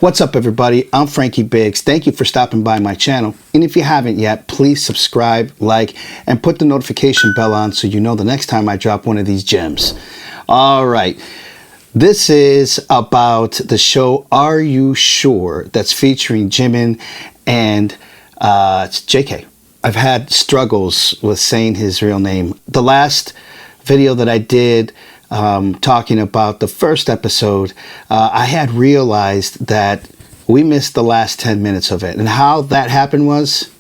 What's up, everybody? I'm Frankie Biggz. Thank you for stopping by my channel. And if you haven't yet, please subscribe, like, and put the notification bell on so you know the next time I drop one of these gems. All right. This is about the show Are You Sure? That's featuring Jimin and JK. I've had struggles with saying his real name. The last video that I did talking about the first episode, I had realized that we missed the last 10 minutes of it. And how that happened was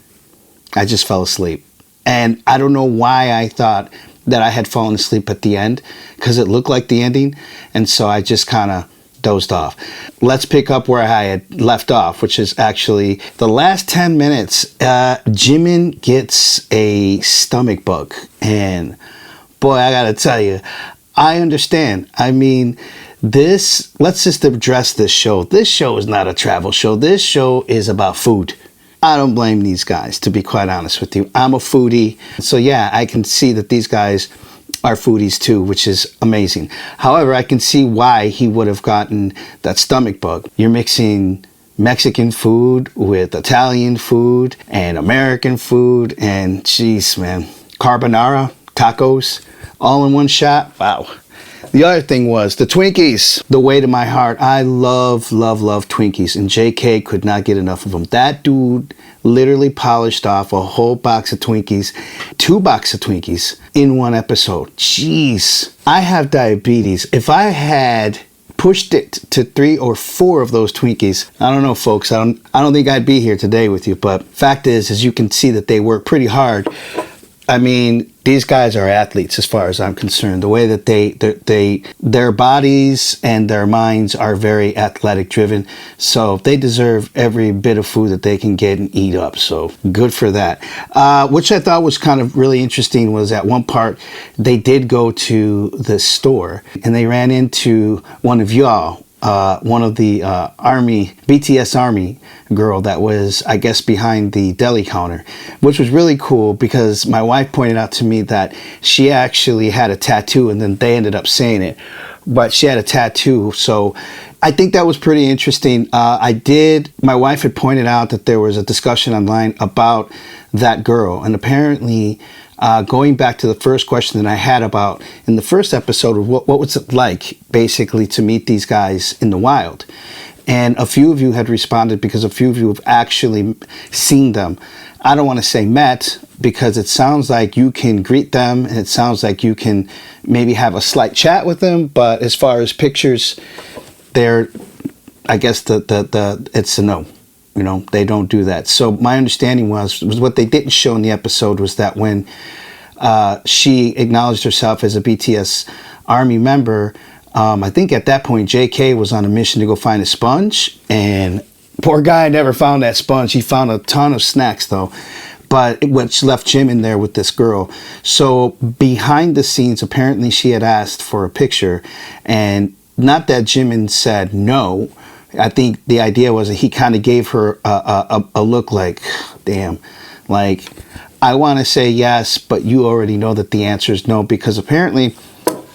I just fell asleep. And I don't know why I thought that I had fallen asleep at the end, because it looked like the ending. And so I just kind of dozed off. Let's pick up where I had left off, which is actually the last 10 minutes. Jimin gets a stomach bug. And boy, I got to tell you, I understand. I mean, let's just address this show. This show is not a travel show. This show is about food. I don't blame these guys, to be quite honest with you. I'm a foodie. So yeah, I can see that these guys are foodies too, which is amazing. However, I can see why he would have gotten that stomach bug. You're mixing Mexican food with Italian food and American food, and jeez, man, carbonara, tacos, all in one shot. Wow. The other thing was the Twinkies, the way to my heart. I love Twinkies, and JK could not get enough of them. That dude literally polished off a whole box of Twinkies, 2 boxes of Twinkies in one episode. Jeez, I have diabetes. If I had pushed it to 3 or 4 of those Twinkies, I don't know, folks. I don't think I'd be here today with you. But fact is you can see that they work pretty hard. I mean, these guys are athletes as far as I'm concerned. The way that their bodies and their minds are very athletic driven. So they deserve every bit of food that they can get and eat up. So good for that. Which I thought was kind of really interesting was at one part, they did go to the store and they ran into one of y'all. One of the BTS Army girl that was, I guess, behind the deli counter, which was really cool because my wife pointed out to me that she actually had a tattoo, and then they ended up saying it, but she had a tattoo. So I think that was pretty interesting. My wife had pointed out that there was a discussion online about that girl, and apparently going back to the first question that I had about in the first episode of what was it like basically to meet these guys in the wild. And a few of you had responded because a few of you have actually seen them. I don't want to say met because it sounds like you can greet them and it sounds like you can maybe have a slight chat with them. But as far as pictures, I guess it's a no. You know, they don't do that. So my understanding was what they didn't show in the episode was that when she acknowledged herself as a BTS Army member, I think at that point JK was on a mission to go find a sponge, and poor guy never found that sponge. He found a ton of snacks though, but which left Jim in there with this girl. So behind the scenes, apparently she had asked for a picture, and not that Jimin said no. I think the idea was that he kind of gave her a look like, damn, like, I want to say yes, but you already know that the answer is no, because apparently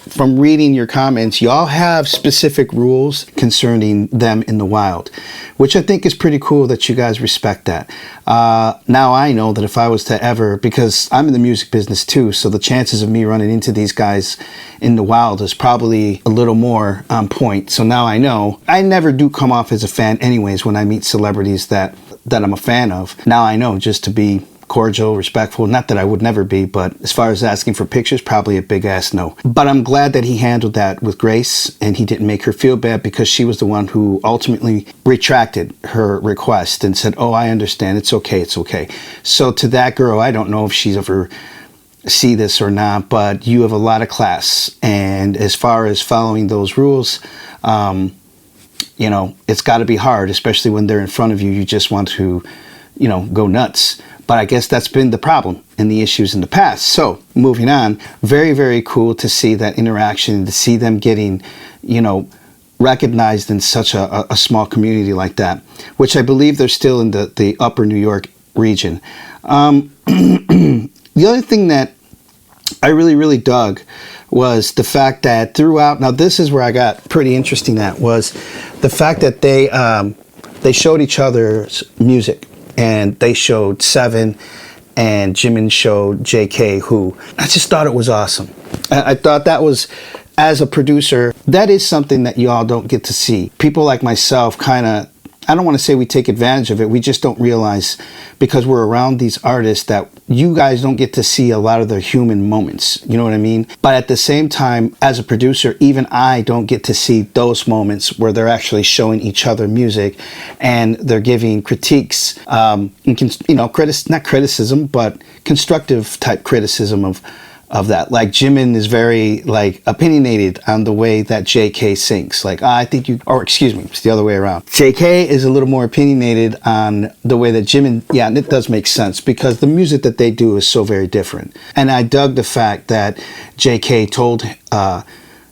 from reading your comments, y'all have specific rules concerning them in the wild, which I think is pretty cool that you guys respect that. Now I know that if I was to ever, because I'm in the music business too, so the chances of me running into these guys in the wild is probably a little more on point. So now I know. I never do come off as a fan anyways when I meet celebrities that I'm a fan of. Now I know, just to be cordial, respectful. Not that I would never be, but as far as asking for pictures, probably a big ass no. But I'm glad that he handled that with grace and he didn't make her feel bad, because she was the one who ultimately retracted her request and said, oh, I understand. It's okay. It's okay. So to that girl, I don't know if she's ever see this or not, but you have a lot of class. And as far as following those rules, you know, it's got to be hard, especially when they're in front of you. You just want to, you know, go nuts. But I guess that's been the problem and the issues in the past. So moving on, very, very cool to see that interaction, to see them getting, you know, recognized in such a small community like that, which I believe they're still in the upper New York region. The other thing that I really dug was the fact that throughout, now this is where I got pretty interesting at, was the fact that they they showed each other's music, and they showed Seven, and Jimin showed JK, who I just thought it was awesome. I thought that was, as a producer, that is something that you all don't get to see. People like myself kind of, I don't want to say we take advantage of it, we just don't realize, because we're around these artists, that you guys don't get to see a lot of their human moments, you know what I mean? But at the same time, as a producer, even I don't get to see those moments where they're actually showing each other music and they're giving critiques, not criticism, but constructive type criticism of that. Like Jimin is very like opinionated on the way that JK sings. Like, I think you, or excuse me, it's the other way around. JK is a little more opinionated on the way that Jimin, yeah, and it does make sense because the music that they do is so very different. And I dug the fact that JK told,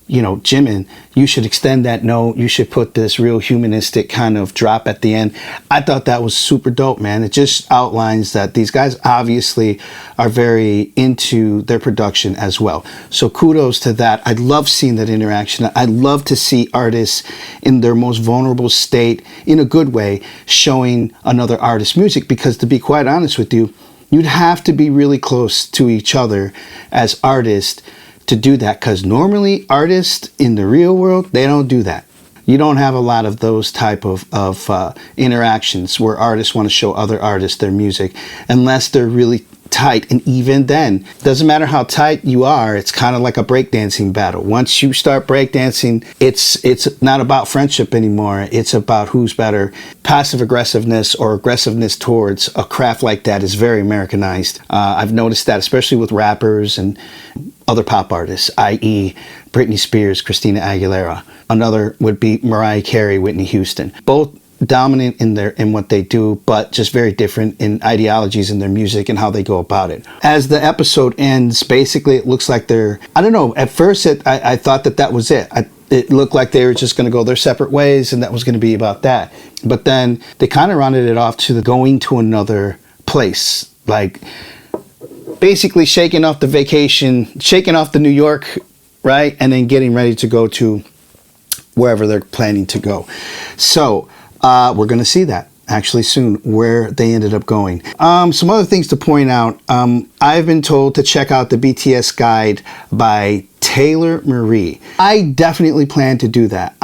Jimin, you should extend that note. You should put this real humanistic kind of drop at the end. I thought that was super dope, man. It just outlines that these guys obviously are very into their production as well. So kudos to that. I love seeing that interaction. I love to see artists in their most vulnerable state, in a good way, showing another artist's music, because to be quite honest with you, you'd have to be really close to each other as artists to do that, because normally artists in the real world, they don't do that. You don't have a lot of those type of interactions where artists want to show other artists their music unless they're really tight. And even then, doesn't matter how tight you are, it's kind of like a breakdancing battle. Once you start breakdancing, it's not about friendship anymore. It's about who's better. Passive aggressiveness or aggressiveness towards a craft like that is very Americanized. I've noticed that, especially with rappers and other pop artists, i.e. Britney Spears, Christina Aguilera. Another would be Mariah Carey, Whitney Houston. Both dominant in what they do, but just very different in ideologies in their music and how they go about it. As the episode ends, basically it looks like they're, I don't know, at first I thought that was it. It looked like they were just going to go their separate ways and that was going to be about that. But then they kind of rounded it off to the going to another place, like basically shaking off the vacation, shaking off the New York, right? And then getting ready to go to wherever they're planning to go. So we're going to see that actually soon, where they ended up going. Some other things to point out. I've been told to check out the BTS guide by Taylor Marie. I definitely plan to do that.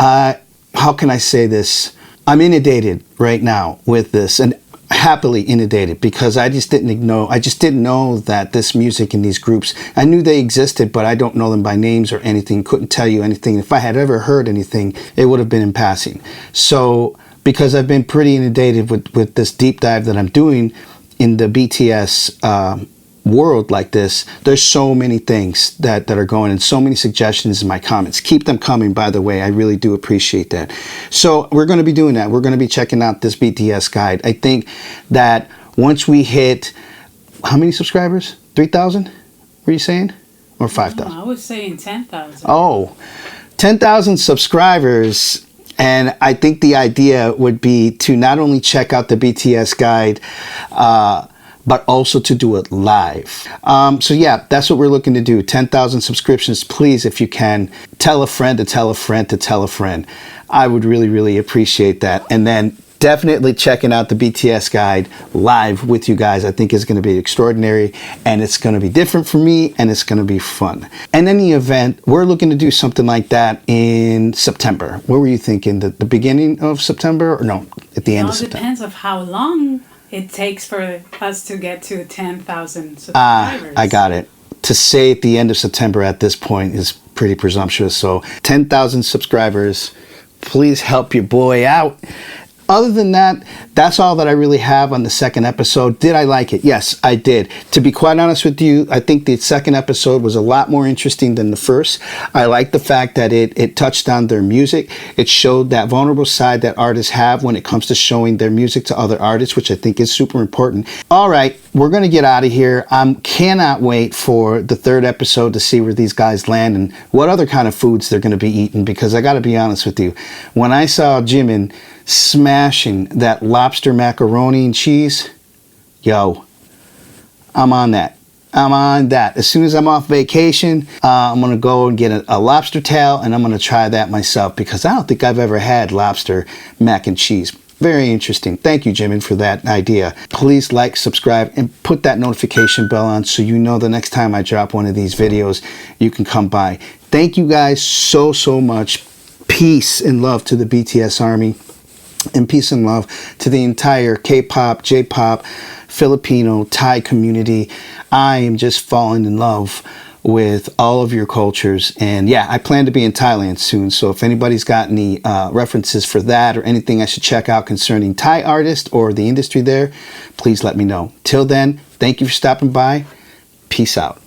How can I say this? I'm inundated right now with this, and happily inundated, because I just didn't know that this music and these groups, I knew they existed, but I don't know them by names or anything, couldn't tell you anything. If I had ever heard anything, it would have been in passing. So because I've been pretty inundated with this deep dive that I'm doing in the BTS world like this, there's so many things that are going, and so many suggestions in my comments. Keep them coming, by the way. I really do appreciate that. So we're going to be doing that. We're going to be checking out this BTS guide. I think that once we hit, how many subscribers? 3,000? Were you saying? Or 5,000? No, I was saying 10,000. Oh, 10,000 subscribers. And I think the idea would be to not only check out the BTS guide, but also to do it live. So yeah, that's what we're looking to do. 10,000 subscriptions. Please, if you can, tell a friend to tell a friend to tell a friend. I would really, really appreciate that. And then definitely checking out the BTS guide live with you guys, I think is going to be extraordinary, and it's going to be different for me, and it's going to be fun. In any event, we're looking to do something like that in September. What were you thinking? The beginning of September, or no, at the end of September? It depends of how long it takes for us to get to 10,000 subscribers. I got it. To say at the end of September at this point is pretty presumptuous. So 10,000 subscribers, please help your boy out. Other than that, that's all that I really have on the second episode. Did I like it? Yes, I did. To be quite honest with you, I think the second episode was a lot more interesting than the first. I like the fact that it touched on their music. It showed that vulnerable side that artists have when it comes to showing their music to other artists, which I think is super important. All right, we're going to get out of here. I cannot wait for the third episode to see where these guys land and what other kind of foods they're going to be eating, because I got to be honest with you. When I saw Jimin smashing that lobster macaroni and cheese, yo, I'm on that. I'm on that. As soon as I'm off vacation, I'm going to go and get a lobster tail, and I'm going to try that myself, because I don't think I've ever had lobster mac and cheese. Very interesting. Thank you, Jimin, for that idea. Please like, subscribe, and put that notification bell on so you know the next time I drop one of these videos, you can come by. Thank you guys so much. Peace and love to the BTS Army, and peace and love to the entire K-pop, J-pop, Filipino, Thai community. I am just falling in love with all of your cultures, and yeah, I plan to be in Thailand soon, so if anybody's got any references for that or anything I should check out concerning Thai artists or the industry there, please let me know. Till then, thank you for stopping by. Peace out.